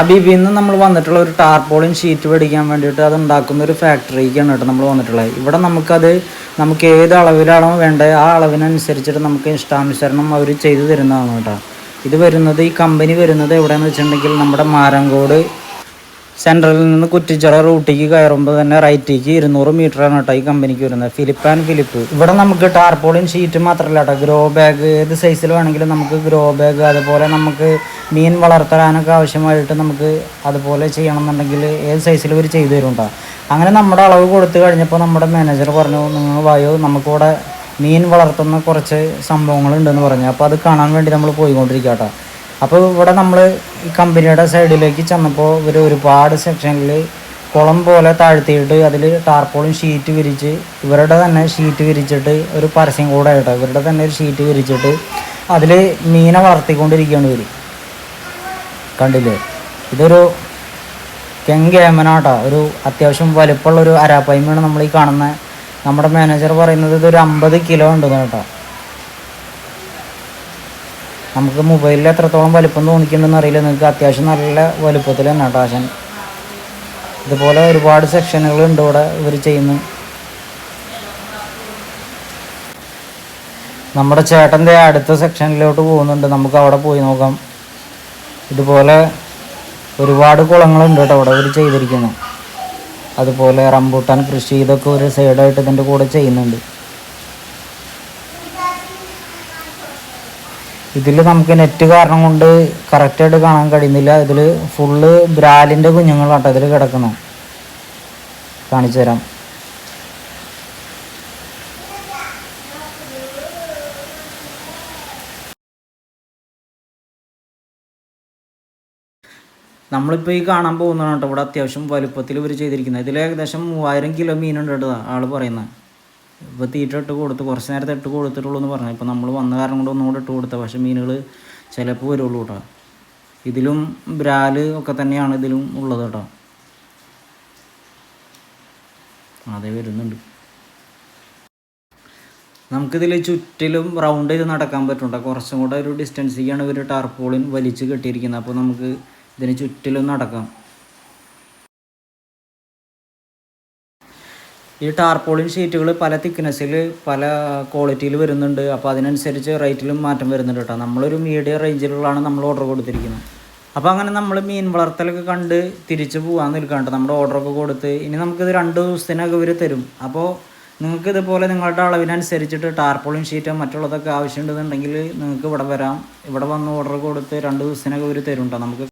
ഹബീബിൽ നിന്ന് നമ്മൾ വന്നിട്ടുള്ള ഒരു ടാർപോളിൻ ഷീറ്റ് മേടിക്കാൻ വേണ്ടിയിട്ട് അത് ഉണ്ടാക്കുന്ന ഒരു ഫാക്ടറിക്കാണ് കേട്ടോ നമ്മൾ വന്നിട്ടുള്ളത്. ഇവിടെ നമുക്ക് ഏത് അളവിലാണോ വേണ്ടത് ആ അളവിനനുസരിച്ചിട്ട് നമുക്ക് ഇഷ്ടാനുസരണം അവർ ചെയ്തു തരുന്നതാണ് കേട്ടോ. ഇത് വരുന്നത് ഈ കമ്പനി വരുന്നത് എവിടെയാണെന്ന് വെച്ചിട്ടുണ്ടെങ്കിൽ നമ്മുടെ മാരങ്കോട് സെൻട്രലിൽ നിന്ന് കുറ്റിച്ചിറ റൂട്ടിലേക്ക് കയറുമ്പോൾ തന്നെ റൈറ്റിലേക്ക് 200 മീറ്ററാണ് കേട്ടോ ഈ കമ്പനിക്ക് വരുന്നത്. ഫിലിപ്പ്. ഇവിടെ നമുക്ക് ടാർപോളിൻ ഷീറ്റ് മാത്രമല്ല കേട്ടോ, ഗ്രോ ബാഗ് ഏത് സൈസിൽ വേണമെങ്കിലും നമുക്ക് ഗ്രോ ബാഗ്, അതുപോലെ നമുക്ക് മീൻ വളർത്താനൊക്കെ ആവശ്യമായിട്ട് നമുക്ക് അതുപോലെ ചെയ്യണമെന്നുണ്ടെങ്കിൽ ഏത് സൈസിൽ ഇവർ ചെയ്തു തരും കേട്ടോ. അങ്ങനെ നമ്മുടെ അളവ് കൊടുത്തു കഴിഞ്ഞപ്പോൾ നമ്മുടെ മാനേജർ പറഞ്ഞു, നിങ്ങൾ വായോ, നമുക്കിവിടെ മീൻ വളർത്തുന്ന കുറച്ച് സംഭവങ്ങളുണ്ടെന്ന് പറഞ്ഞു. അപ്പോൾ അത് കാണാൻ വേണ്ടി നമ്മൾ പോയിക്കൊണ്ടിരിക്കുക കേട്ടോ. അപ്പോൾ ഇവിടെ നമ്മൾ ഈ കമ്പനിയുടെ സൈഡിലേക്ക് ചെന്നപ്പോൾ ഇവർ ഒരുപാട് സെക്ഷനിൽ കുളം പോലെ താഴ്ത്തിയിട്ട് അതിൽ ടാർപോളിൻ ഷീറ്റ് വിരിച്ച് ഇവരുടെ തന്നെ ഷീറ്റ് വിരിച്ചിട്ട് ഒരു പരസ്യം കൂടെ ആയിട്ടോ, ഇവരുടെ തന്നെ ഒരു ഷീറ്റ് വിരിച്ചിട്ട് അതിൽ മീനെ വളർത്തിക്കൊണ്ടിരിക്കുകയാണ് ഇവർ. കണ്ടില്ലേ, ഇതൊരു കെങ്കേമനാട്ടോ, ഒരു അത്യാവശ്യം വലിപ്പമുള്ളൊരു അരാപ്പയ്മയാണ് നമ്മൾ ഈ കാണുന്നത്. നമ്മുടെ മാനേജർ പറയുന്നത് ഇതൊരു 50 കിലോ ഉണ്ടെന്ന് കേട്ടോ. നമുക്ക് മൊബൈലിൽ എത്രത്തോളം വലിപ്പം തോന്നിക്കുന്നുണ്ടെന്ന് അറിയില്ല, നിങ്ങൾക്ക് അത്യാവശ്യം നല്ല വലിപ്പത്തിൽ തന്നെ കേട്ടോ ആശാൻ. ഇതുപോലെ ഒരുപാട് സെക്ഷനുകളുണ്ട് ഇവിടെ ഇവർ ചെയ്യുന്നു. നമ്മുടെ ചേട്ടൻ്റെ അടുത്ത സെക്ഷനിലോട്ട് പോകുന്നുണ്ട്, നമുക്ക് അവിടെ പോയി നോക്കാം. ഇതുപോലെ ഒരുപാട് കുളങ്ങളുണ്ട് കേട്ടോ അവിടെ ഇവർ ചെയ്തിരിക്കുന്നു. അതുപോലെ റംബൂട്ടാൻ കൃഷി, ഇതൊക്കെ ഒരു സൈഡായിട്ട് ഇതിൻ്റെ കൂടെ ചെയ്യുന്നുണ്ട്. ഇതിൽ നമുക്ക് നെറ്റ് കാരണം കൊണ്ട് കറക്റ്റായിട്ട് കാണാൻ കഴിയുന്നില്ല. ഇതിൽ ഫുള്ള് ബ്രാലിൻ്റെ കുഞ്ഞുങ്ങളാട്ടോ ഇതിൽ കിടക്കുന്നു, കാണിച്ചു തരാം. നമ്മളിപ്പോൾ ഈ കാണാൻ പോകുന്നതാണ് കേട്ടോ ഇവിടെ അത്യാവശ്യം വലുപ്പത്തിൽ ഇവർ ചെയ്തിരിക്കുന്നത്. ഇതിൽ ഏകദേശം 3000 കിലോ മീനുണ്ട് കേട്ടോ ആൾ പറയുന്നത്. ഇപ്പോൾ തീറ്റ ഇട്ട് കൊടുത്ത് കുറച്ച് നേരത്തെ ഇട്ട് കൊടുത്തിട്ടുള്ളൂ എന്ന് പറഞ്ഞു. ഇപ്പോൾ നമ്മൾ വന്ന കാരണം കൊണ്ട് ഒന്നുകൂടെ ഇട്ട് കൊടുത്തത്, പക്ഷേ മീനുകൾ ചിലപ്പോൾ വരുള്ളൂ കേട്ടോ. ഇതിലും ബ്രാല് ഒക്കെ തന്നെയാണ് ഇതിലും ഉള്ളത് കേട്ടോ. അതേ വരുന്നുണ്ട്. നമുക്കിതിൽ ചുറ്റിലും റൗണ്ട് ചെയ്ത് നടക്കാൻ പറ്റും കേട്ടോ. കുറച്ചും കൂടെ ഒരു ഡിസ്റ്റൻസിലേക്കാണ് ഇവർ ടാർപോളിൻ വലിച്ച് കെട്ടിയിരിക്കുന്നത്. അപ്പോൾ നമുക്ക് ഇതിന് ചുറ്റിലും നടക്കാം. ഈ ടാർപോളിൻ ഷീറ്റുകൾ പല തിക്നെസ്സിൽ പല ക്വാളിറ്റിയിൽ വരുന്നുണ്ട്. അപ്പോൾ അതിനനുസരിച്ച് റേറ്റിലും മാറ്റം വരുന്നുണ്ട് കേട്ടോ. നമ്മളൊരു മീഡിയം റേഞ്ചിലുള്ളതാണ് നമ്മൾ ഓർഡർ കൊടുത്തിരിക്കുന്നത്. അപ്പോൾ അങ്ങനെ നമ്മൾ മീൻ വളർത്തലൊക്കെ കണ്ട് തിരിച്ച് പോകാൻ നിൽക്കാം കേട്ടോ. നമ്മുടെ ഓർഡറൊക്കെ കൊടുത്ത് ഇനി നമുക്കിത് 2 ദിവസത്തിനൊക്കെ ഇവർ തരും. അപ്പോൾ നിങ്ങൾക്ക് ഇതുപോലെ നിങ്ങളുടെ അളവിനനുസരിച്ചിട്ട് ടാർപോളിൻ ഷീറ്റോ മറ്റുള്ളതൊക്കെ ആവശ്യമുണ്ടെന്നുണ്ടെങ്കിൽ നിങ്ങൾക്ക് ഇവിടെ വരാം. ഇവിടെ വന്ന് ഓർഡർ കൊടുത്ത് 2 ദിവസത്തിനൊക്കെ ഇവർ തരും കേട്ടോ. നമുക്ക്